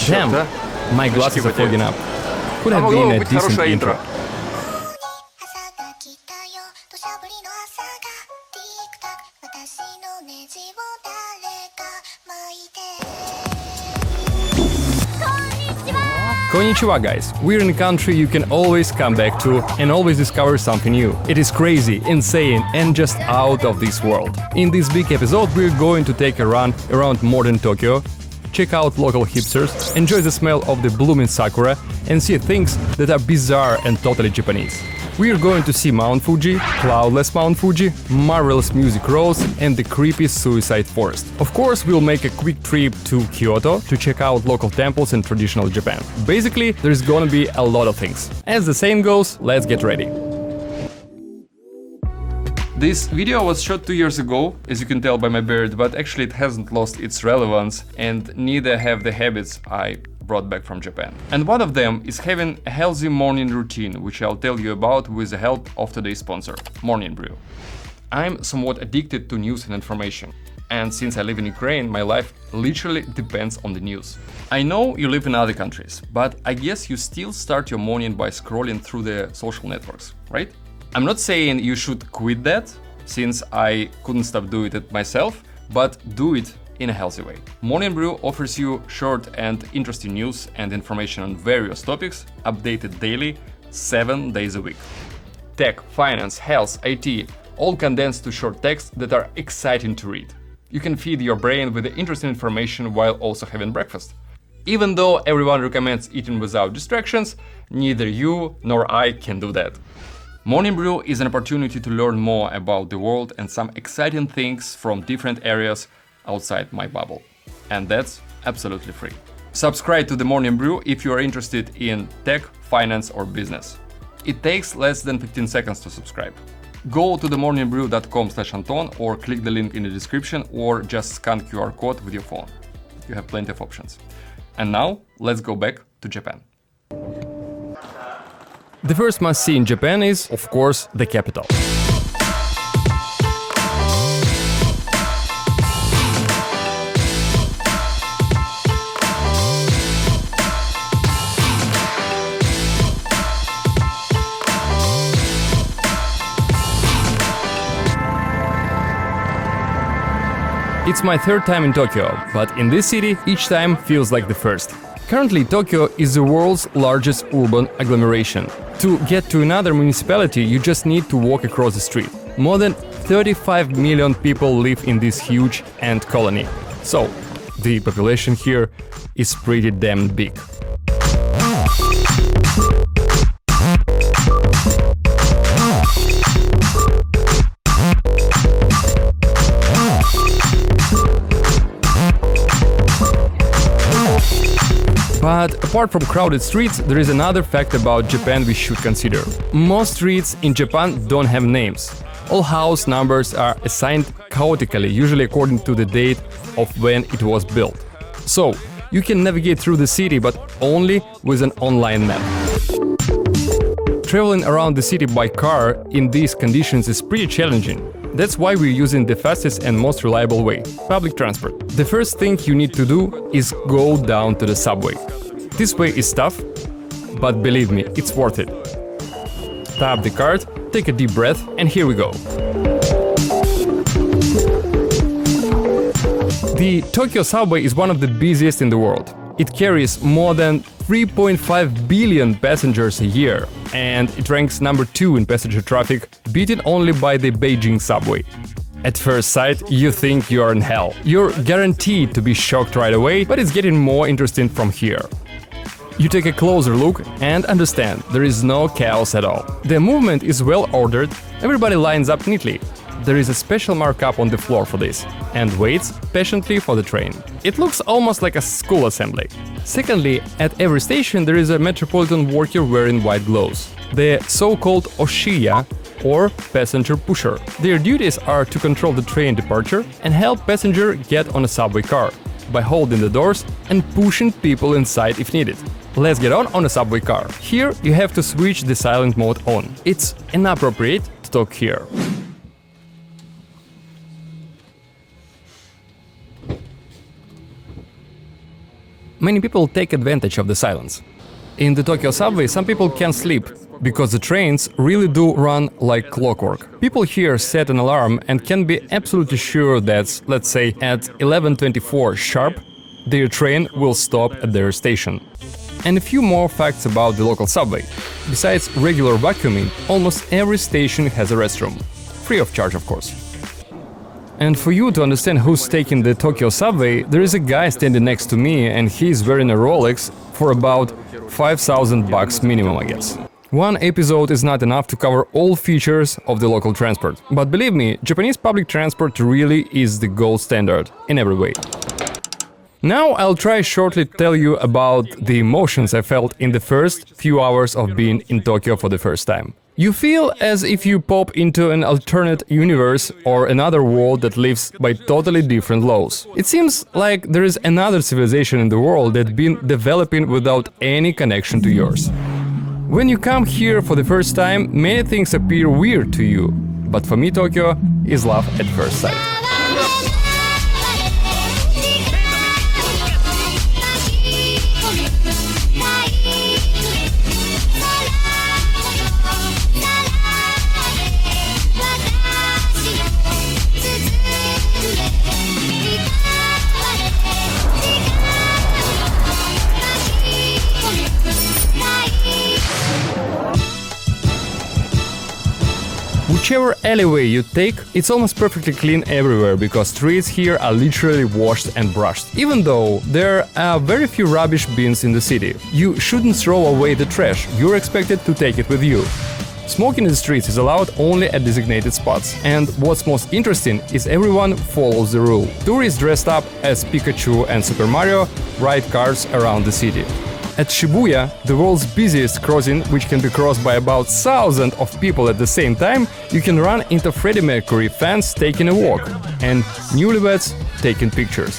Damn, my glasses are fogging up. Could have been a decent intro. Konnichiwa guys, we're in a country you can always come back to and always discover something new. It is crazy, insane and just out of this world. In this big episode we're going to take a run around modern Tokyo, check out local hipsters, enjoy the smell of the blooming sakura and see things that are bizarre and totally Japanese. We're going to see Mount Fuji, cloudless Mount Fuji, marvelous music roads and the creepy suicide forest. Of course, we'll make a quick trip to Kyoto to check out local temples and traditional Japan. Basically, there's gonna be a lot of things. As the saying goes, let's get ready. This video was shot 2 years ago, as you can tell by my beard, but actually it hasn't lost its relevance and neither have the habits I brought back from Japan. And one of them is having a healthy morning routine, which I'll tell you about with the help of today's sponsor, Morning Brew. I'm somewhat addicted to news and information, and since I live in Ukraine, my life literally depends on the news. I know you live in other countries, but I guess you still start your morning by scrolling through the social networks, right? I'm not saying you should quit that, since I couldn't stop doing it myself, but do it in a healthy way. Morning Brew offers you short and interesting news and information on various topics, updated daily, 7 days a week. Tech, finance, health, IT, all condensed to short texts that are exciting to read. You can feed your brain with the interesting information while also having breakfast. Even though everyone recommends eating without distractions, neither you nor I can do that. Morning Brew is an opportunity to learn more about the world and some exciting things from different areas outside my bubble. And that's absolutely free. Subscribe to the Morning Brew if you are interested in tech, finance or business. It takes less than 15 seconds to subscribe. Go to themorningbrew.com/Anton or click the link in the description or just scan QR code with your phone. You have plenty of options. And now, let's go back to Japan. The first must-see in Japan is, of course, the capital. It's my third time in Tokyo, but in this city, each time feels like the first. Currently, Tokyo is the world's largest urban agglomeration. To get to another municipality, you just need to walk across the street. More than 35 million people live in this huge ant colony. So, the population here is pretty damn big. But apart from crowded streets, there is another fact about Japan we should consider. Most streets in Japan don't have names. All house numbers are assigned chaotically, usually according to the date of when it was built. So, you can navigate through the city, but only with an online map. Traveling around the city by car in these conditions is pretty challenging. That's why we're using the fastest and most reliable way, public transport. The first thing you need to do is go down to the subway. This way is tough, but believe me, it's worth it. Tap the card, take a deep breath, and here we go. The Tokyo subway is one of the busiest in the world. It carries more than 3.5 billion passengers a year, and it ranks number 2 in passenger traffic, beaten only by the Beijing subway. At first sight, you think you're in hell. You're guaranteed to be shocked right away, but it's getting more interesting from here. You take a closer look and understand there is no chaos at all. The movement is well ordered, everybody lines up neatly. There is a special markup on the floor for this, and waits patiently for the train. It looks almost like a school assembly. Secondly, at every station there is a metropolitan worker wearing white gloves, the so-called Oshiya, or passenger pusher. Their duties are to control the train departure and help passenger get on a subway car, by holding the doors and pushing people inside if needed. Let's get on a subway car. Here you have to switch the silent mode on. It's inappropriate to talk here. many people take advantage of the silence. In the Tokyo subway, some people can't sleep, because the trains really do run like clockwork. People here set an alarm and can be absolutely sure that, let's say, at 11:24 sharp, their train will stop at their station. And a few more facts about the local subway. Besides regular vacuuming, almost every station has a restroom. Free of charge, of course. And for you to understand who's taking the Tokyo subway, there is a guy standing next to me and he's wearing a Rolex for about 5,000 bucks minimum, I guess. One episode is not enough to cover all features of the local transport. But believe me, Japanese public transport really is the gold standard in every way. Now I'll try shortly tell you about the emotions I felt in the first few hours of being in Tokyo for the first time. You feel as if you pop into an alternate universe or another world that lives by totally different laws. It seems like there is another civilization in the world that's been developing without any connection to yours. When you come here for the first time, many things appear weird to you, but for me Tokyo is love at first sight. Whichever alleyway you take, it's almost perfectly clean everywhere, because streets here are literally washed and brushed. Even though there are very few rubbish bins in the city, you shouldn't throw away the trash, you're expected to take it with you. Smoking in the streets is allowed only at designated spots. And what's most interesting is everyone follows the rule. Tourists dressed up as Pikachu and Super Mario ride cars around the city. At Shibuya, the world's busiest crossing, which can be crossed by about 1,000 of people at the same time, you can run into Freddie Mercury fans taking a walk and newlyweds taking pictures.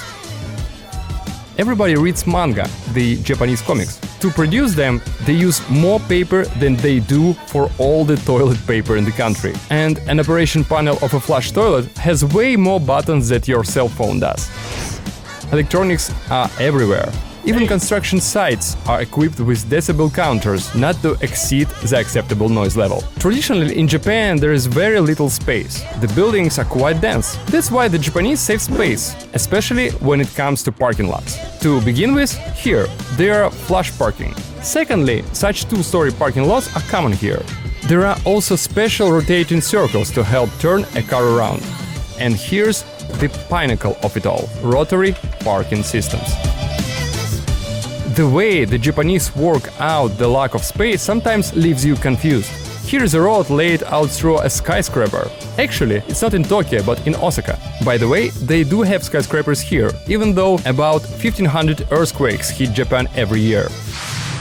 Everybody reads manga, the Japanese comics. To produce them, they use more paper than they do for all the toilet paper in the country. And an operation panel of a flush toilet has way more buttons than your cell phone does. Electronics are everywhere. Even construction sites are equipped with decibel counters not to exceed the acceptable noise level. Traditionally in Japan there is very little space. The buildings are quite dense. That's why the Japanese save space, especially when it comes to parking lots. To begin with, here there are flush parking. Secondly, such two-story parking lots are common here. There are also special rotating circles to help turn a car around. And here's the pinnacle of it all: rotary parking systems. The way the Japanese work out the lack of space sometimes leaves you confused. Here is a road laid out through a skyscraper. Actually, it's not in Tokyo, but in Osaka. By the way, they do have skyscrapers here, even though about 1,500 earthquakes hit Japan every year.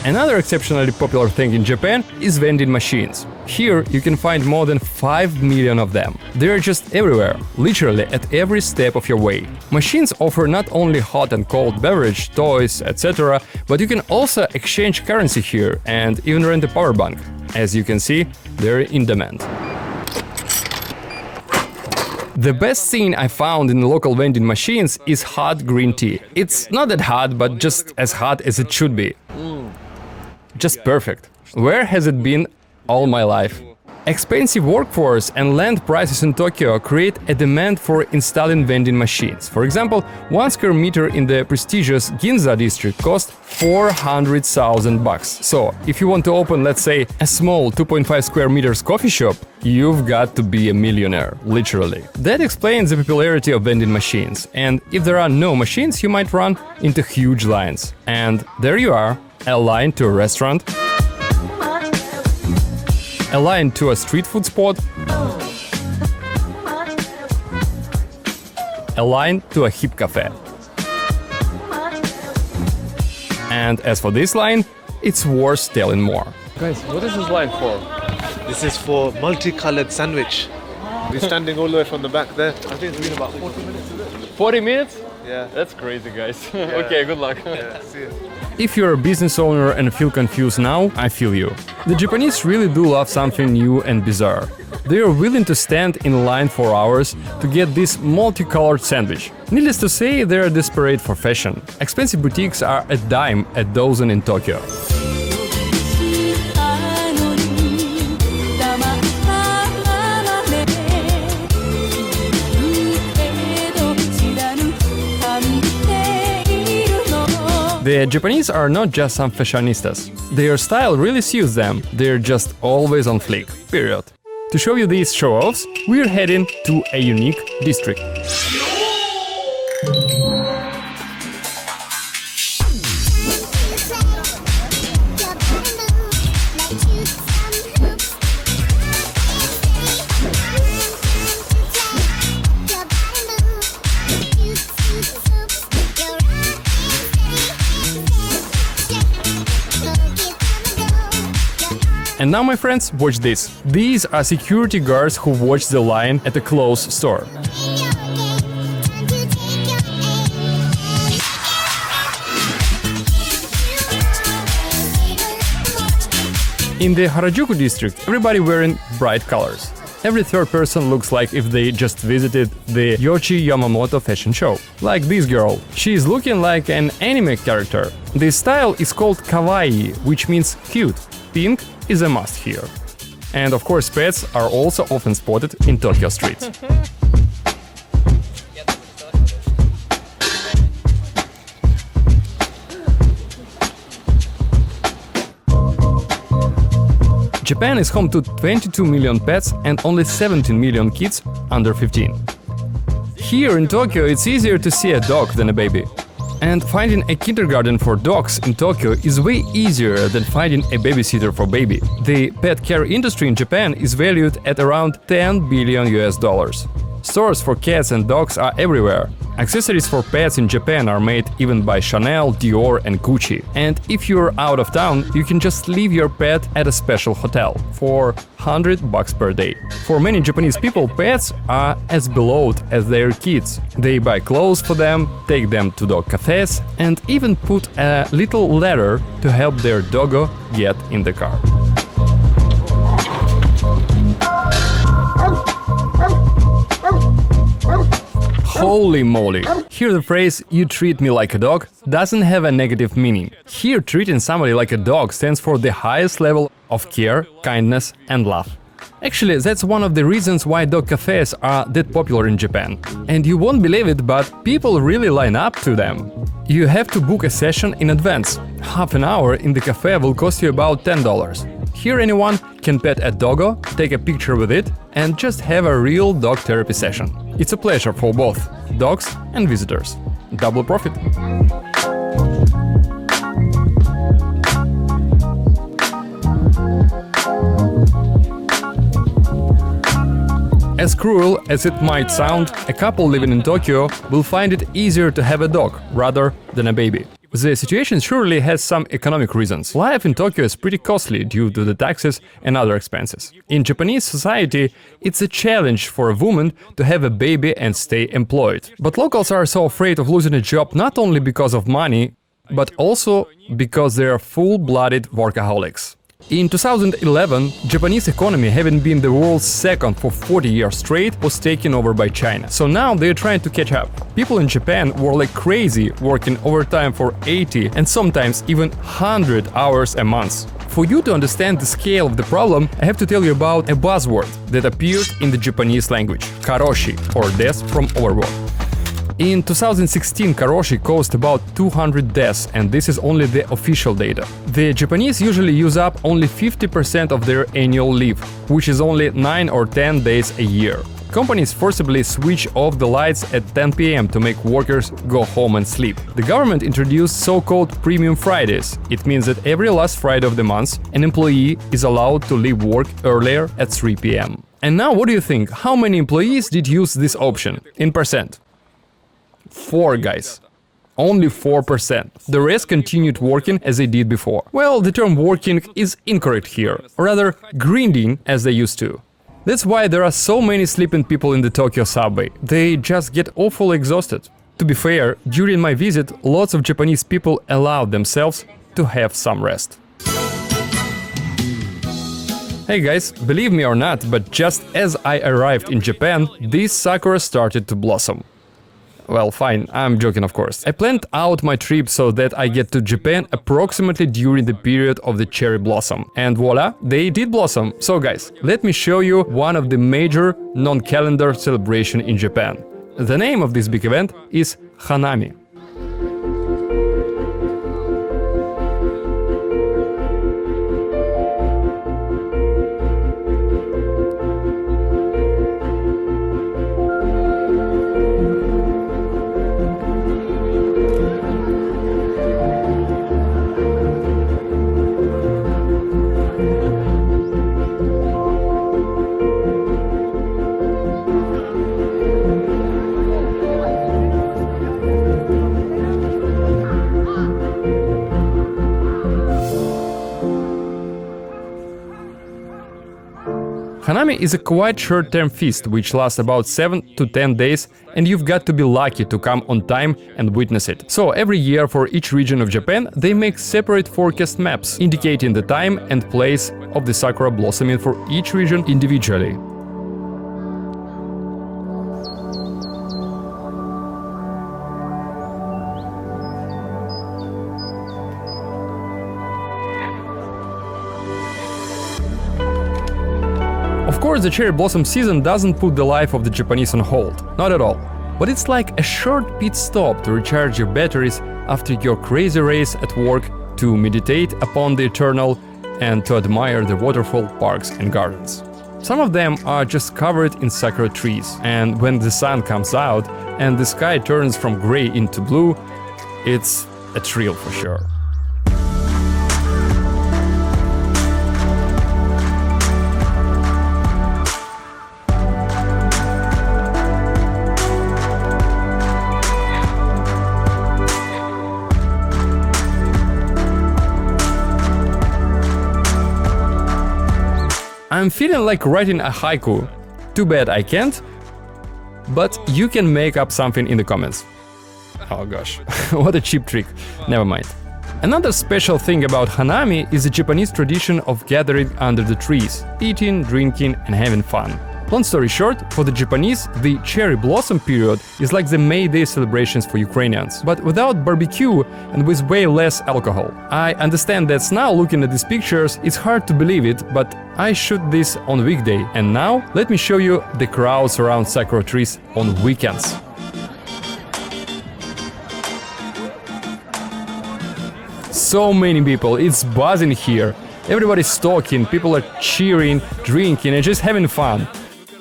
Another exceptionally popular thing in Japan is vending machines. Here you can find more than 5 million of them. They are just everywhere, literally at every step of your way. Machines offer not only hot and cold beverage, toys, etc., but you can also exchange currency here and even rent a power bank. As you can see, they're in demand. The best thing I found in the local vending machines is hot green tea. It's not that hot, but just as hot as it should be. Just perfect. Where has it been all my life? Expensive workforce and land prices in Tokyo create a demand for installing vending machines. For example, 1 square meter in the prestigious Ginza district cost 400,000 bucks. So, if you want to open, let's say, a small 2.5 square meters coffee shop, you've got to be a millionaire, literally. That explains the popularity of vending machines. And if there are no machines, you might run into huge lines. And there you are, a line to a restaurant, a line to a street food spot, a line to a hip cafe. And as for this line, it's worth telling more. Guys, what is this line for? This is for multicolored sandwich. We're standing all the way from the back there. I think it's been about 40 minutes, is it? 40 minutes? Yeah. That's crazy, guys. Okay, good luck. Yeah, see you. If you're a business owner and feel confused now, I feel you. The Japanese really do love something new and bizarre. They are willing to stand in line for hours to get this multicolored sandwich. Needless to say, they are desperate for fashion. Expensive boutiques are a dime a dozen in Tokyo. The Japanese are not just some fashionistas. Their style really suits them, they're just always on fleek, period. To show you these show-offs, we're heading to a unique district. And now, my friends, watch this. These are security guards who watch the line at a closed store. In the Harajuku district, everybody wearing bright colors. Every third person looks like if they just visited the Yoichi Yamamoto fashion show. Like this girl. She is looking like an anime character. This style is called kawaii, which means cute. Pink is a must here. And of course, pets are also often spotted in Tokyo streets. Japan is home to 22 million pets and only 17 million kids under 15. Here in Tokyo, it's easier to see a dog than a baby. And finding a kindergarten for dogs in Tokyo is way easier than finding a babysitter for baby. The pet care industry in Japan is valued at around 10 billion US dollars. Stores for cats and dogs are everywhere. Accessories for pets in Japan are made even by Chanel, Dior and Gucci. And if you're out of town, you can just leave your pet at a special hotel for $100 per day. For many Japanese people, pets are as beloved as their kids. They buy clothes for them, take them to dog cafes, and even put a little ladder to help their doggo get in the car. Holy moly! Here the phrase "you treat me like a dog" doesn't have a negative meaning. Here treating somebody like a dog stands for the highest level of care, kindness and love. Actually, that's one of the reasons why dog cafes are that popular in Japan. And you won't believe it, but people really line up to them. You have to book a session in advance. Half an hour in the cafe will cost you about $10. Here anyone can pet a doggo, take a picture with it, and just have a real dog therapy session. It's a pleasure for both dogs and visitors. Double profit. As cruel as it might sound, a couple living in Tokyo will find it easier to have a dog rather than a baby. The situation surely has some economic reasons. Life in Tokyo is pretty costly due to the taxes and other expenses. In Japanese society, it's a challenge for a woman to have a baby and stay employed. But locals are so afraid of losing a job not only because of money, but also because they are full-blooded workaholics. In 2011, Japanese economy, having been the world's second for 40 years straight, was taken over by China. So now they're trying to catch up. People in Japan were like crazy, working overtime for 80 and sometimes even 100 hours a month. For you to understand the scale of the problem, I have to tell you about a buzzword that appeared in the Japanese language, karoshi, or death from overwork. In 2016, karoshi caused about 200 deaths, and this is only the official data. The Japanese usually use up only 50% of their annual leave, which is only 9 or 10 days a year. Companies forcibly switch off the lights at 10 p.m. to make workers go home and sleep. The government introduced so-called Premium Fridays. It means that every last Friday of the month, an employee is allowed to leave work earlier at 3 p.m. And now what do you think? How many employees did use this option in percent? 4 guys. Only 4%. The rest continued working as they did before. Well, the term working is incorrect here, or rather grinding as they used to. That's why there are so many sleeping people in the Tokyo subway. They just get awfully exhausted. To be fair, during my visit, lots of Japanese people allowed themselves to have some rest. Hey guys, believe me or not, but just as I arrived in Japan, this sakura started to blossom. Well, fine, I'm joking of course. I planned out my trip so that I get to Japan approximately during the period of the cherry blossom. And voila, they did blossom. So guys, let me show you one of the major non-calendar celebration in Japan. The name of this big event is Hanami. Hanami is a quite short-term feast which lasts about 7 to 10 days, and you've got to be lucky to come on time and witness it. So every year for each region of Japan they make separate forecast maps indicating the time and place of the sakura blossoming for each region individually. Of course, the cherry blossom season doesn't put the life of the Japanese on hold, not at all. But it's like a short pit stop to recharge your batteries after your crazy race at work, to meditate upon the eternal and to admire the waterfall parks and gardens. Some of them are just covered in sakura trees, and when the sun comes out and the sky turns from gray into blue, it's a thrill for sure. I'm feeling like writing a haiku. Too bad I can't, but you can make up something in the comments. Oh gosh, what a cheap trick. Never mind. Another special thing about Hanami is the Japanese tradition of gathering under the trees, eating, drinking and having fun. Long story short, for the Japanese, the cherry blossom period is like the May Day celebrations for Ukrainians, but without barbecue and with way less alcohol. I understand that now, looking at these pictures, it's hard to believe it, but I shoot this on weekday, and now let me show you the crowds around sakura trees on weekends. So many people, it's buzzing here. Everybody's talking, people are cheering, drinking and just having fun.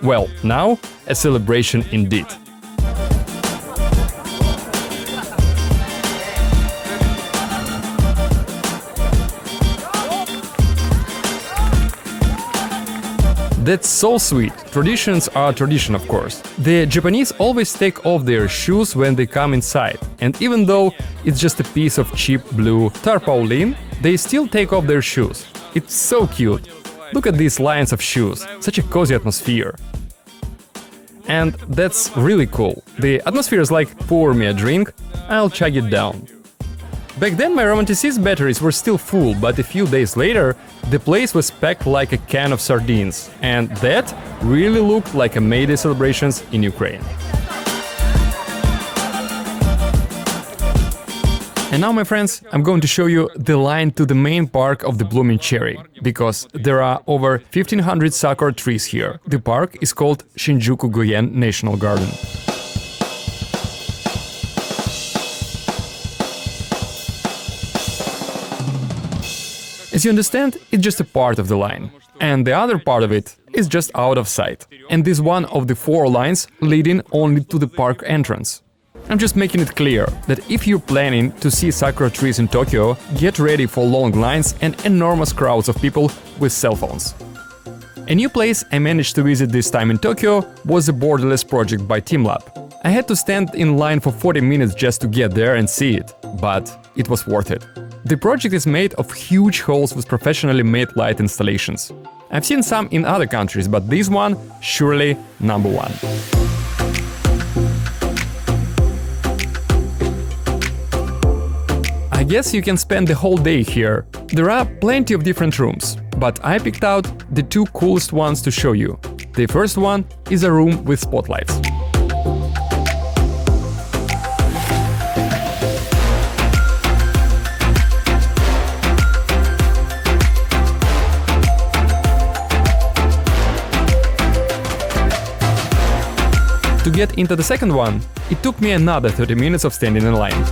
Well, now a celebration indeed. That's so sweet. Traditions are tradition, of course. The Japanese always take off their shoes when they come inside, and even though it's just a piece of cheap blue tarpaulin, they still take off their shoes. It's so cute. Look at these lines of shoes, such a cozy atmosphere. And that's really cool. The atmosphere is like, pour me a drink, I'll chug it down. Back then my romanticist batteries were still full, but a few days later the place was packed like a can of sardines, and that really looked like a May Day celebrations in Ukraine. And now, my friends, I'm going to show you the line to the main park of the blooming cherry, because there are over 1500 sakura trees here. The park is called Shinjuku-gyoen National Garden. As you understand, it's just a part of the line, and the other part of it is just out of sight. And this is one of the 4 lines leading only to the park entrance. I'm just making it clear that if you're planning to see sakura trees in Tokyo, get ready for long lines and enormous crowds of people with cell phones. A new place I managed to visit this time in Tokyo was the Borderless project by TeamLab. I had to stand in line for 40 minutes just to get there and see it, but it was worth it. The project is made of huge halls with professionally made light installations. I've seen some in other countries, but this one, surely number one. I guess you can spend the whole day here. There are plenty of different rooms, but I picked out the two coolest ones to show you. The first one is a room with spotlights. To get into the second one, it took me another 30 minutes of standing in line.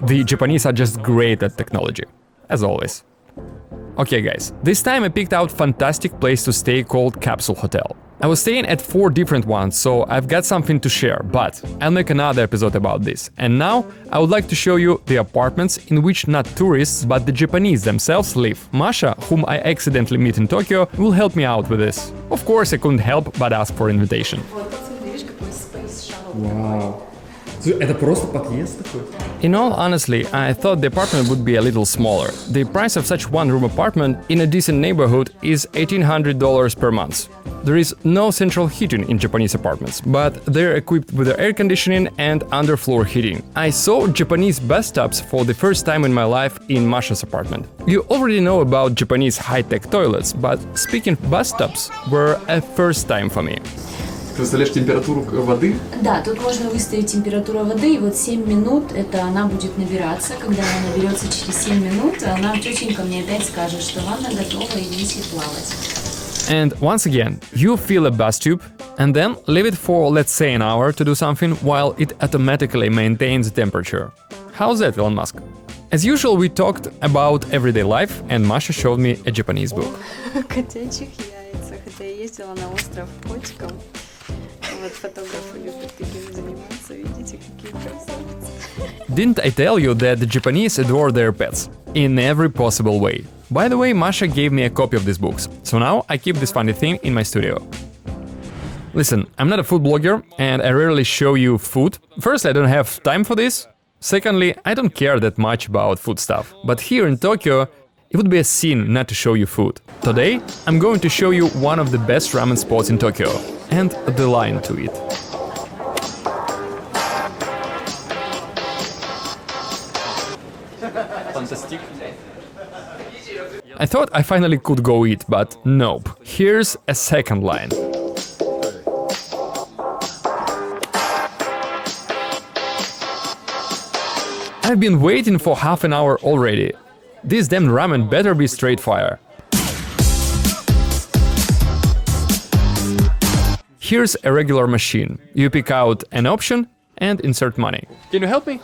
The Japanese are just great at technology, as always. Okay guys, this time I picked out fantastic place to stay called Capsule Hotel. I was staying at 4 different ones, so I've got something to share, but I'll make another episode about this. And now I would like to show you the apartments in which not tourists, but the Japanese themselves live. Masha, whom I accidentally meet in Tokyo, will help me out with this. Of course, I couldn't help but ask for invitation. Wow. Это просто подъезд такой? In all honesty, I thought the apartment would be a little smaller. The price of such one-room apartment in a decent neighborhood is $1,800 per month. There is no central heating in Japanese apartments, but they're equipped with air conditioning and underfloor heating. I saw Japanese bathtubs for the first time in my life in Masha's apartment. You already know about Japanese high-tech toilets, but speaking of bathtubs were a first time for me. Ты выставляешь температуру воды? Да, тут можно выставить температуру воды, и вот 7 минут это она будет набираться. Когда она наберется через 7 минут, она тетенька мне опять скажет, что ванна готова, идите плавать. And once again, you fill a bath tube and then leave it for, let's say, an hour to do something while it automatically maintains the temperature. How's that, Elon Musk? As usual, we talked about everyday life, and Masha showed me a Japanese book. Котячих яйца, хотя я ездила на остров котиком. Вот фотографы любят таким заниматься, видите, какие красавицы. Didn't I tell you that the Japanese adore their pets? In every possible way. By the way, Masha gave me a copy of these books, so now I keep this funny thing in my studio. Listen, I'm not a food blogger, and I rarely show you food. First, I don't have time for this. Secondly, I don't care that much about food stuff. But here in Tokyo, it would be a sin not to show you food. Today, I'm going to show you one of the best ramen spots in Tokyo, and the line to it. Fantastic. I thought I finally could go eat, but nope. Here's a second line. I've been waiting for half an hour already. This damn ramen better be straight fire. Here's a regular machine. You pick out an option and insert money. Can you help me?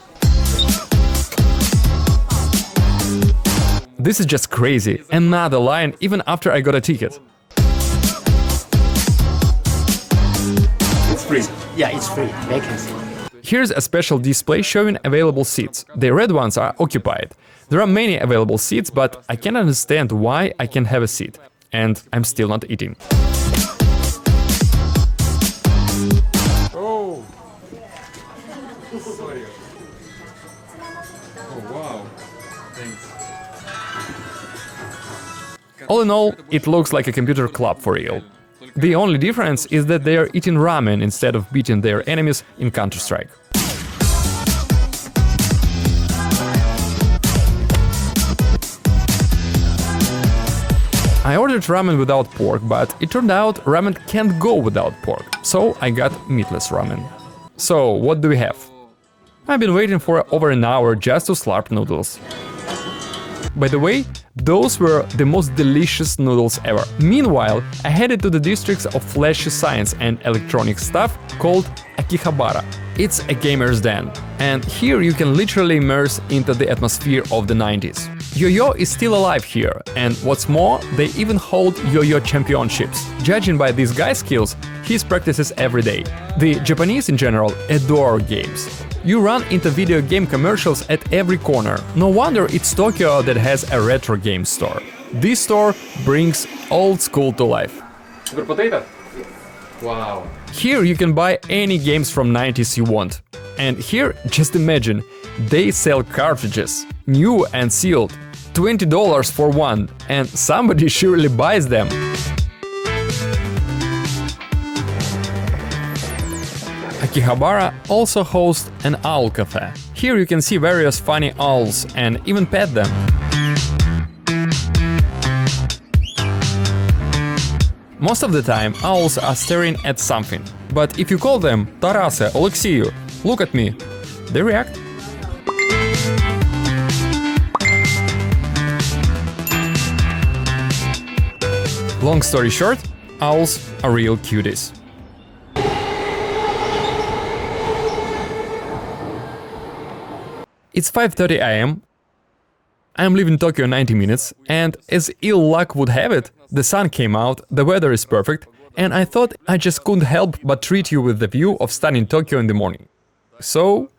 This is just crazy. Another line even after I got a ticket. It's free. Yeah, it's free. Vacancy. Here's a special display showing available seats. The red ones are occupied. There are many available seats, but I can't understand why I can't have a seat. And I'm still not eating. Oh! Sorry. Oh, wow. Thanks. All in all, it looks like a computer club for real. The only difference is that they are eating ramen instead of beating their enemies in Counter-Strike. I ordered ramen without pork, but it turned out ramen can't go without pork, so I got meatless ramen. So, what do we have? I've been waiting for over an hour just to slurp noodles. By the way, those were the most delicious noodles ever. Meanwhile, I headed to the districts of flashy science and electronic stuff called Akihabara. It's a gamer's den, and here you can literally immerse into the atmosphere of the 90s. Yo-Yo is still alive here, and what's more, they even hold Yo-Yo championships. Judging by this guy's skills, he practices every day. The Japanese in general adore games. You run into video game commercials at every corner. No wonder it's Tokyo that has a retro game store. This store brings old school to life. Super Potato? Wow. Here you can buy any games from 90s you want. And here, just imagine, they sell cartridges, new and sealed, $20 for one, and somebody surely buys them. Akihabara also hosts an owl cafe. Here you can see various funny owls and even pet them. Most of the time, owls are staring at something. But if you call them Tarase, Oleksiyu, look at me, they react. Long story short, owls are real cuties. It's 5:30 am. I'm leaving Tokyo in 90 minutes, and as ill luck would have it, the sun came out, the weather is perfect, and I thought I just couldn't help but treat you with the view of stunning Tokyo in the morning. So...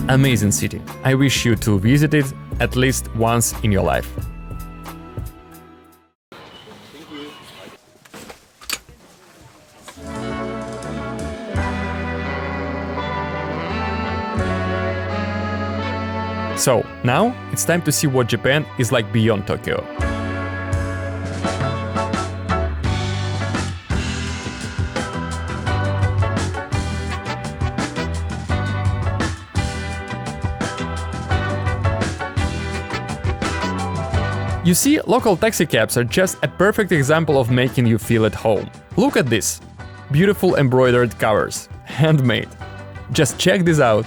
Amazing city. I wish you to visit it at least once in your life. So, now it's time to see what Japan is like beyond Tokyo. You see, local taxi cabs are just a perfect example of making you feel at home. Look at this! Beautiful embroidered covers, handmade. Just check this out.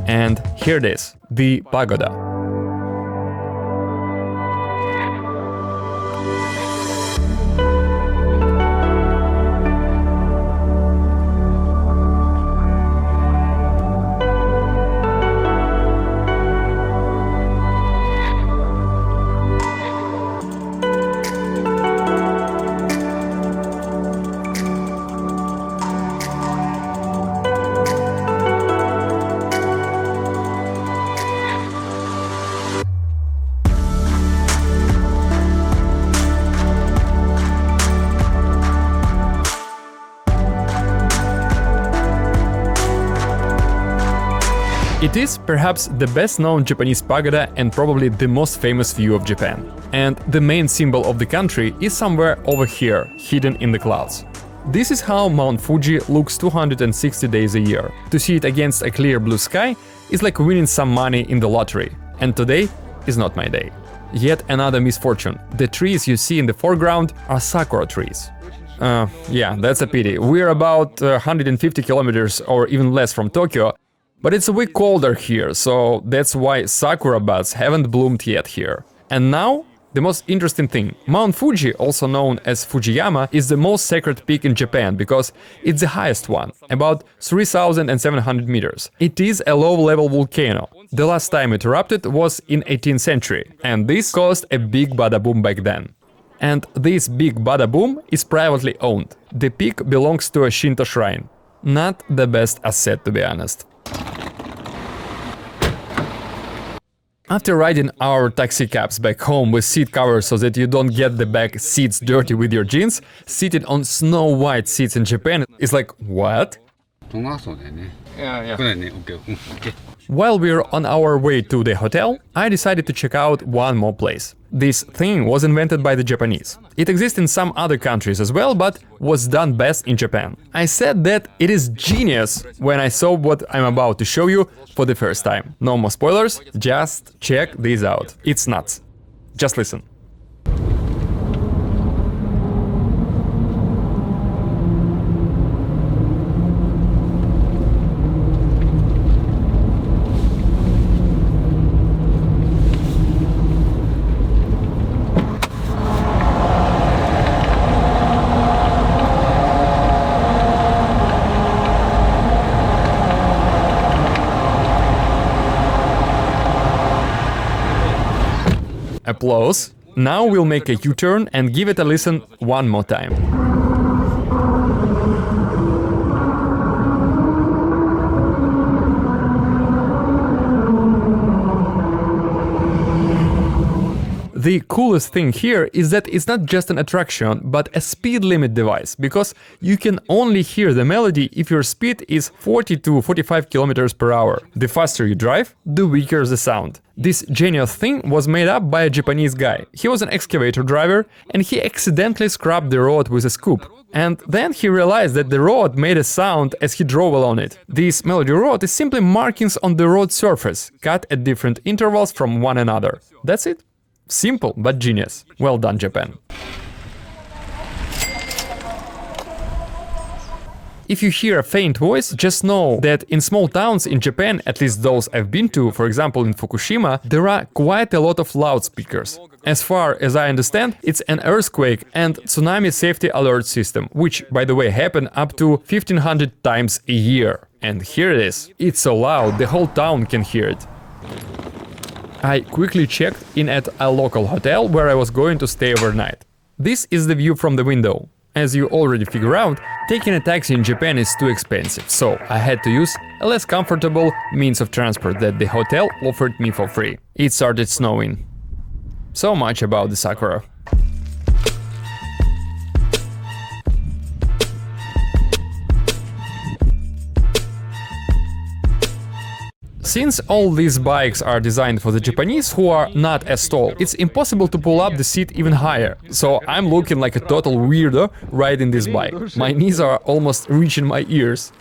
And here it is, the pagoda. It is perhaps the best known Japanese pagoda and probably the most famous view of Japan. And the main symbol of the country is somewhere over here, hidden in the clouds. This is how Mount Fuji looks 260 days a year. To see it against a clear blue sky is like winning some money in the lottery. And today is not my day. Yet another misfortune. The trees you see in the foreground are sakura trees. Yeah, that's a pity. We're about 150 kilometers or even less from Tokyo, but it's a week colder here, so that's why sakura buds haven't bloomed yet here. And now, the most interesting thing. Mount Fuji, also known as Fujiyama, is the most sacred peak in Japan because it's the highest one, about 3,700 meters. It is a low-level volcano. The last time it erupted was in 18th century, and this caused a big bada-boom back then. And this big bada-boom is privately owned. The peak belongs to a Shinto shrine. Not the best asset, to be honest. After riding our taxi cabs back home with seat covers so that you don't get the back seats dirty with your jeans, sitting on snow-white seats in Japan is like, what? While we're on our way to the hotel, I decided to check out one more place. This thing was invented by the Japanese. It exists in some other countries as well, but was done best in Japan. I said that it is genius when I saw what I'm about to show you for the first time. No more spoilers, just check this out. It's nuts. Just listen. Applause. Now we'll make a U-turn and give it a listen one more time. The coolest thing here is that it's not just an attraction, but a speed limit device, because you can only hear the melody if your speed is 40 to 45 kilometers per hour. The faster you drive, the weaker the sound. This genius thing was made up by a Japanese guy. He was an excavator driver, and he accidentally scrubbed the road with a scoop. And then he realized that the road made a sound as he drove along it. This melody road is simply markings on the road surface, cut at different intervals from one another. That's it. Simple, but genius. Well done, Japan. If you hear a faint voice, just know that in small towns in Japan, at least those I've been to, for example in Fukushima, there are quite a lot of loudspeakers. As far as I understand, it's an earthquake and tsunami safety alert system, which, by the way, happen up to 1500 times a year. And here it is. It's so loud, the whole town can hear it. I quickly checked in at a local hotel where I was going to stay overnight. This is the view from the window. As you already figure out, taking a taxi in Japan is too expensive, so I had to use a less comfortable means of transport that the hotel offered me for free. It started snowing. So much about the Sakura. Since all these bikes are designed for the Japanese who are not as tall, it's impossible to pull up the seat even higher. So I'm looking like a total weirdo riding this bike. My knees are almost reaching my ears.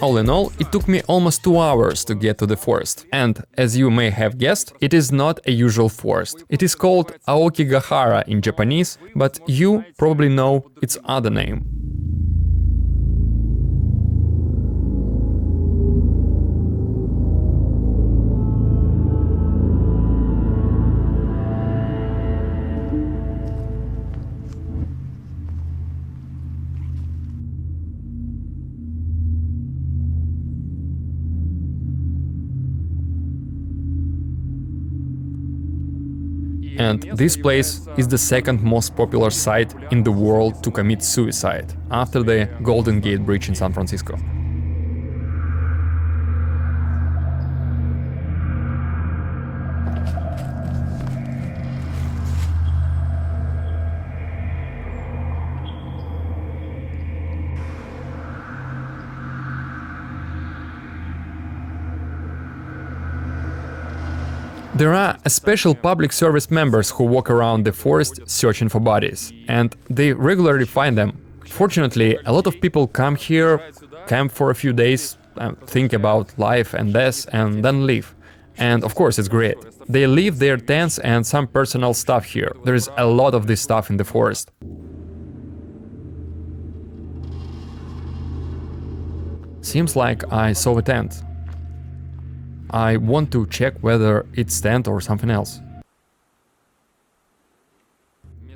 All in all, it took me almost 2 hours to get to the forest. And, as you may have guessed, it is not a usual forest. It is called Aokigahara in Japanese, but you probably know its other name. And this place is the second most popular site in the world to commit suicide, after the Golden Gate Bridge in San Francisco. There are special public service members who walk around the forest searching for bodies, and they regularly find them. Fortunately, a lot of people come here, camp for a few days, think about life and death, and then leave. And of course, it's great. They leave their tents and some personal stuff here. There is a lot of this stuff in the forest. Seems like I saw a tent. I want to check whether it's tent or something else.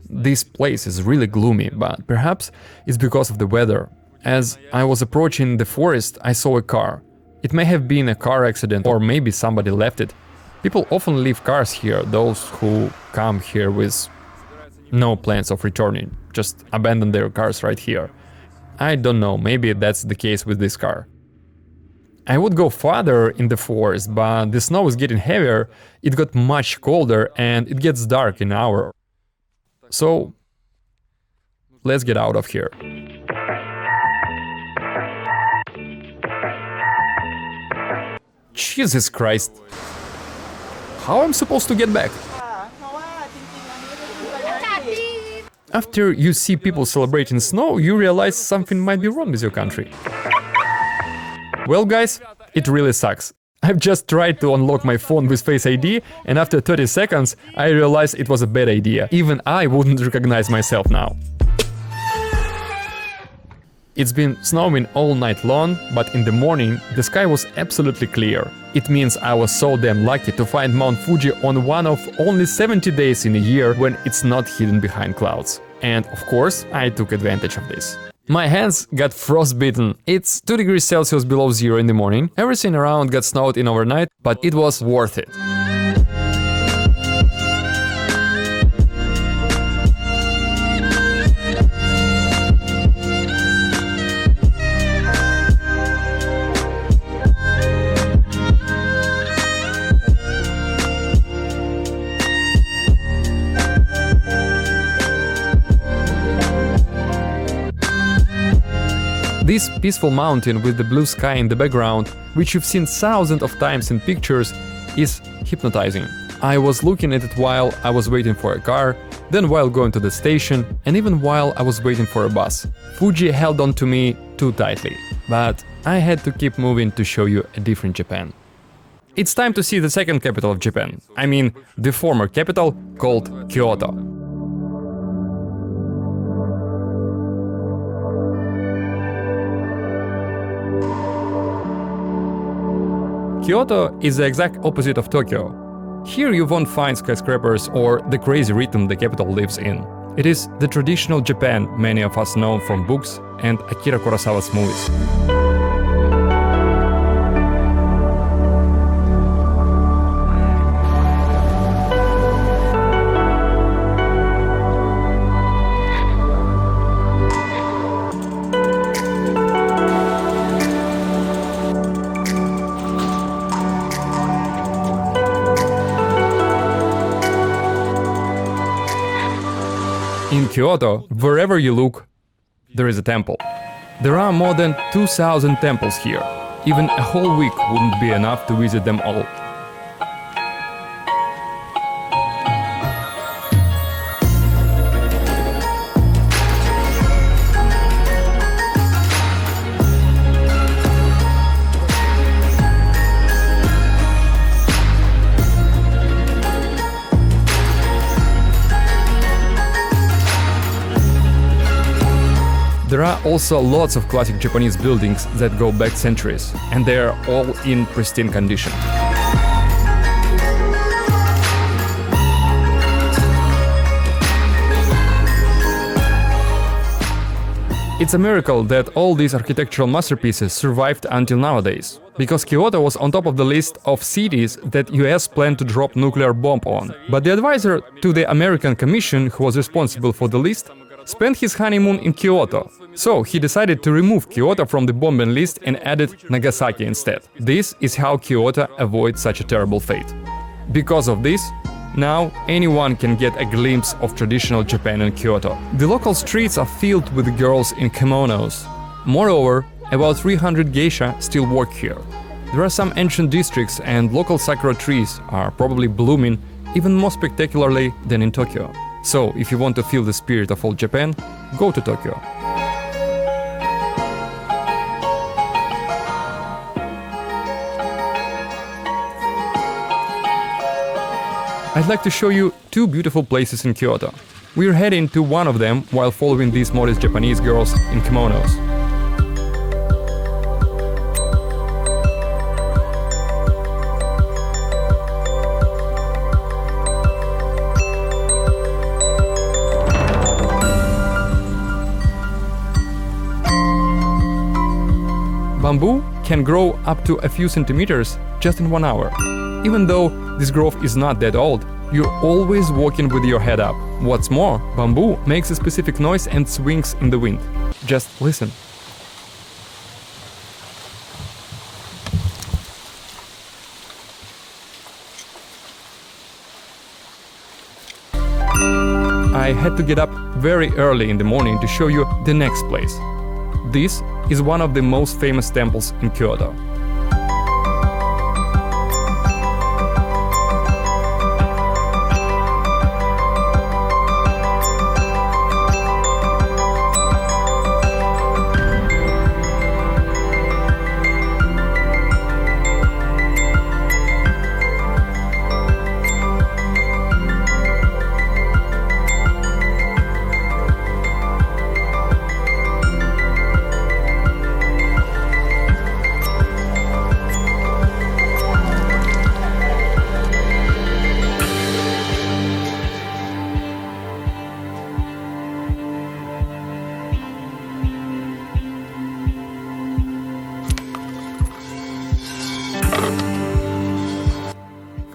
This place is really gloomy, but perhaps it's because of the weather. As I was approaching the forest, I saw a car. It may have been a car accident, or maybe somebody left it. People often leave cars here, those who come here with no plans of returning, just abandon their cars right here. I don't know, maybe that's the case with this car. I would go farther in the forest, but the snow is getting heavier, it got much colder and it gets dark in an hour. So, let's get out of here. Jesus Christ. How am I supposed to get back? After you see people celebrating snow, you realize something might be wrong with your country. Well, guys, it really sucks. I've just tried to unlock my phone with Face ID, and after 30 seconds, I realized it was a bad idea. Even I wouldn't recognize myself now. It's been snowing all night long, but in the morning, the sky was absolutely clear. It means I was so damn lucky to find Mount Fuji on one of only 70 days in a year when it's not hidden behind clouds. And of course, I took advantage of this. My hands got frostbitten. It's 2 degrees Celsius below zero in the morning. Everything around got snowed in overnight, but it was worth it. This peaceful mountain with the blue sky in the background, which you've seen thousands of times in pictures, is hypnotizing. I was looking at it while I was waiting for a car, then while going to the station, and even while I was waiting for a bus. Fuji held on to me too tightly, but I had to keep moving to show you a different Japan. It's time to see the second capital of Japan. I mean, the former capital called Kyoto. Kyoto is the exact opposite of Tokyo. Here you won't find skyscrapers or the crazy rhythm the capital lives in. It is the traditional Japan many of us know from books and Akira Kurosawa's movies. In Kyoto, wherever you look, there is a temple. There are more than 2,000 temples here. Even a whole week wouldn't be enough to visit them all. There are also lots of classic Japanese buildings that go back centuries, and they are all in pristine condition. It's a miracle that all these architectural masterpieces survived until nowadays, because Kyoto was on top of the list of cities that US planned to drop nuclear bomb on. But the advisor to the American Commission, who was responsible for the list, spent his honeymoon in Kyoto. So he decided to remove Kyoto from the bombing list and added Nagasaki instead. This is how Kyoto avoids such a terrible fate. Because of this, now anyone can get a glimpse of traditional Japan in Kyoto. The local streets are filled with girls in kimonos. Moreover, about 300 geisha still work here. There are some ancient districts and local sakura trees are probably blooming even more spectacularly than in Tokyo. So, if you want to feel the spirit of old Japan, go to Tokyo. I'd like to show you two beautiful places in Kyoto. We're heading to one of them while following these modest Japanese girls in kimonos. Bamboo can grow up to a few centimeters just in 1 hour. Even though this growth is not that old, you're always walking with your head up. What's more, bamboo makes a specific noise and swings in the wind. Just listen. I had to get up very early in the morning to show you the next place. This is one of the most famous temples in Kyoto.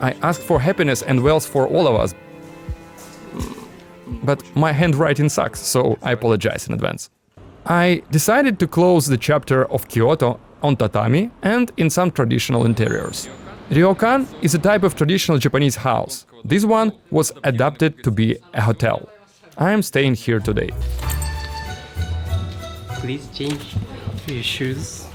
I asked for happiness and wealth for all of us. But my handwriting sucks, so I apologize in advance. I decided to close the chapter of Kyoto on tatami and in some traditional interiors. Ryokan is a type of traditional Japanese house. This one was adapted to be a hotel. I am staying here today. Please change your shoes.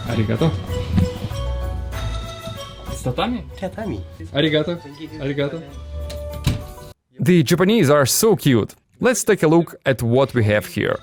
Arigato. It's tatami? Tatami. Arigato. Arigato. The Japanese are so cute. Let's take a look at what we have here.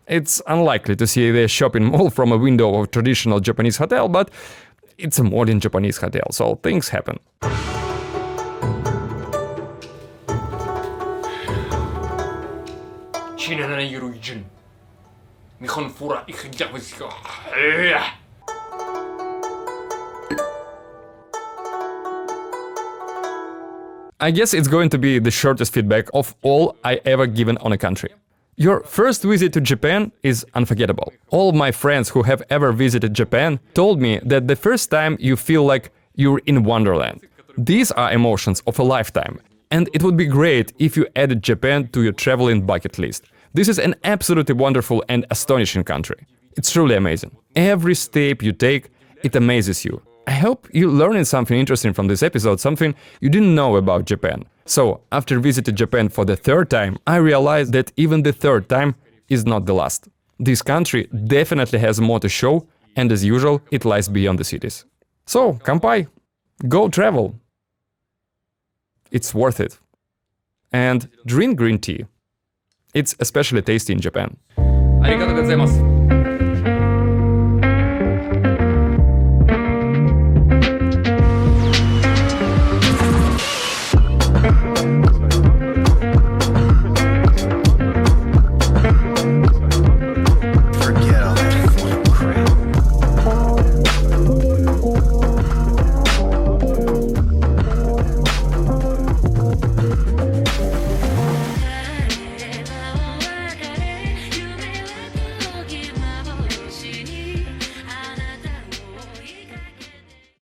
It's unlikely to see the shopping mall from a window of a traditional Japanese hotel, but it's a modern Japanese hotel, so things happen. I guess it's going to be the shortest feedback of all I ever given on a country. Your first visit to Japan is unforgettable. All my friends who have ever visited Japan told me that the first time you feel like you're in Wonderland. These are emotions of a lifetime. And it would be great if you added Japan to your traveling bucket list. This is an absolutely wonderful and astonishing country. It's truly amazing. Every step you take, it amazes you. I hope you're learning something interesting from this episode, something you didn't know about Japan. So, after visiting Japan for the third time, I realized that even the third time is not the last. This country definitely has more to show, and as usual, it lies beyond the cities. So, kanpai! Go travel! It's worth it. And drink green tea. It's especially tasty in Japan. Arigatou gozaimasu.